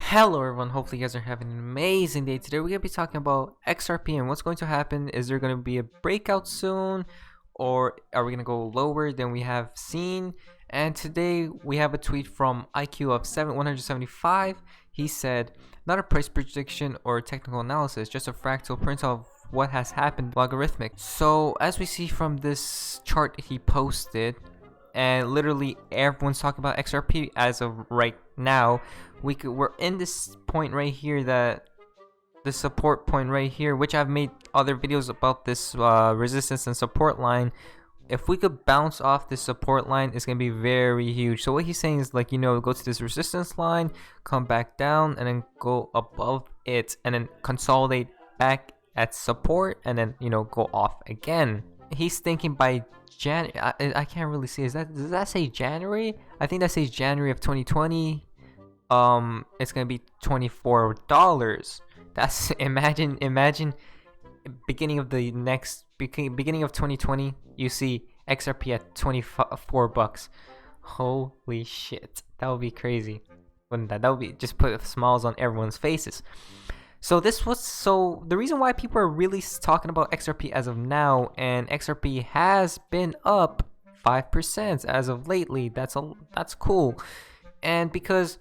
Hello everyone, hopefully you guys are having an amazing day. Today we're going to be talking about XRP and what's going to happen. Is there going to be a breakout soon, or are we going to go lower than we have seen? And today we have a tweet from IQ of 175. He said, not a price prediction or technical analysis, just a fractal print of what has happened logarithmic. So as we see from this chart he posted, and literally everyone's talking about XRP as of right now. We're in this point right here, that the support point right here, which I've made other videos about this resistance and support line. If we could bounce off this support line, it's gonna be very huge. So what he's saying is, like, go to this resistance line, come back down, and then go above it, and then consolidate back at support, and then go off again. He's thinking by I can't really see. Does that say January? I think that says January of 2020. It's gonna be $24. That's imagine beginning of the beginning of 2020. You see XRP at $24. Holy shit, that would be crazy, wouldn't that? That would be just put smiles on everyone's faces. So the reason why people are really talking about XRP as of now, and XRP has been up 5% as of lately. That's cool, and because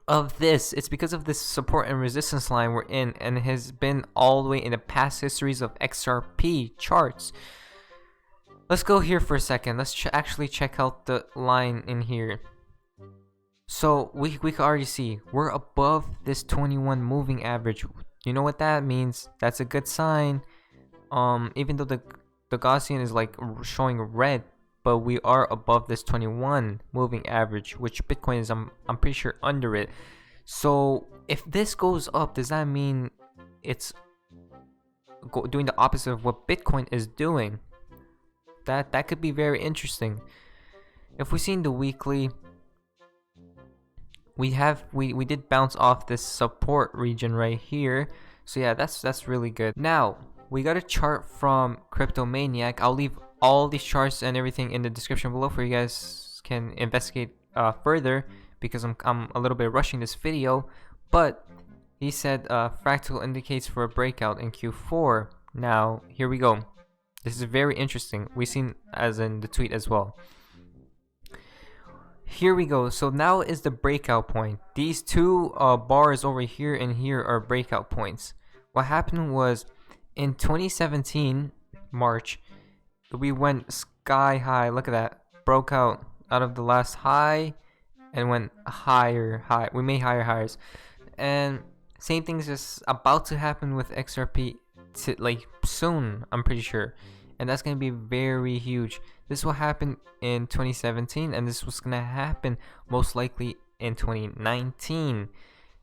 of this, it's because of this support and resistance line we're in, and it has been all the way in the past histories of XRP charts. Let's go here for a second. Let's actually check out the line in here. So we can already see we're above this 21 moving average. You know what that means? That's a good sign. Even though the Gaussian is like showing red, but we are above this 21 moving average, which Bitcoin is I'm pretty sure under it. So if this goes up, does that mean it's doing the opposite of what Bitcoin is doing? That could be very interesting. If we see in the weekly, we did bounce off this support region right here. So yeah, that's really good. Now we got a chart from Cryptomaniac. I'll leave all these charts and everything in the description below for you guys can investigate further, because I'm a little bit rushing this video. But he said fractal indicates for a breakout in Q4. Now here we go. This is very interesting. We've seen as in the tweet as well. Here we go. So now is the breakout point. These two bars over here and here are breakout points. What happened was in 2017 March, we went sky high. Look at that. Broke out of the last high and went higher. We made higher highs, and same thing is just about to happen with XRP like soon, I'm pretty sure, and that's gonna be very huge. This will happen in 2017, and this was gonna happen most likely in 2019.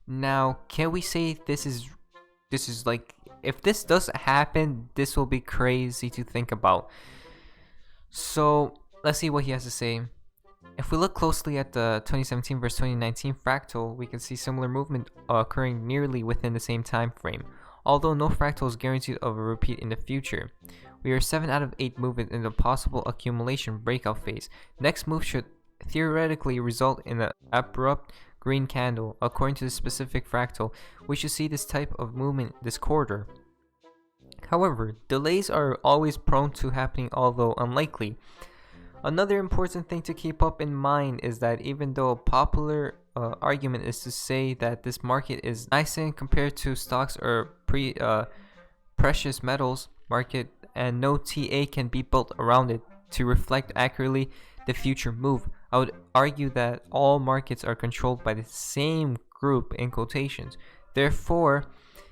Now, can we say this is like, if this does happen, this will be crazy to think about. So let's see what he has to say. If we look closely at the 2017 versus 2019 fractal, we can see similar movement occurring nearly within the same time frame, although no fractal is guaranteed of a repeat in the future. We are 7 out of 8 movement in the possible accumulation breakout phase. Next move should theoretically result in an abrupt green candle. According to the specific fractal, we should see this type of movement this quarter. However, delays are always prone to happening, although unlikely. Another important thing to keep up in mind is that even though a popular argument is to say that this market is nascent compared to stocks or precious metals market, and no TA can be built around it to reflect accurately the future move, I would argue that all markets are controlled by the same group in quotations. Therefore,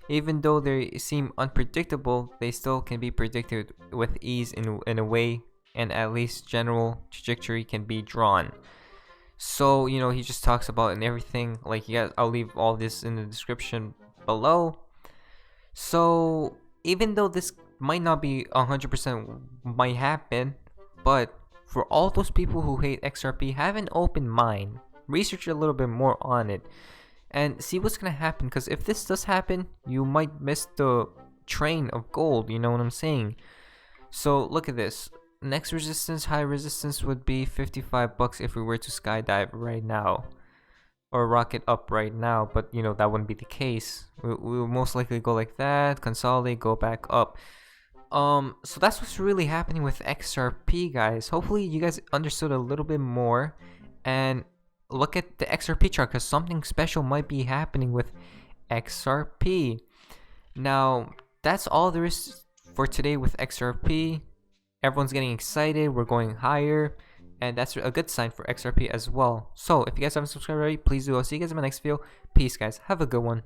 even though they seem unpredictable, they still can be predicted with ease in a way, and at least general trajectory can be drawn. So he just talks about and everything. Like, yeah, I'll leave all this in the description below. So even though this might not be 100% might happen, but for all those people who hate XRP, have an open mind, research a little bit more on it, and see what's gonna happen. Because if this does happen, you might miss the train of gold. You know what I'm saying? So look at this. Next resistance, high resistance would be $55 if we were to skydive right now. or rocket up right now, but you know that wouldn't be the case. We will most likely go like that, consolidate, go back up. So that's what's really happening with XRP, guys. Hopefully you guys understood a little bit more, and look at the XRP chart, because something special might be happening with XRP. Now that's all there is for today with XRP. Everyone's getting excited, we're going higher, and that's a good sign for XRP as well. So if you guys haven't subscribed already, please do. I'll see you guys in my next video. Peace, guys. Have a good one.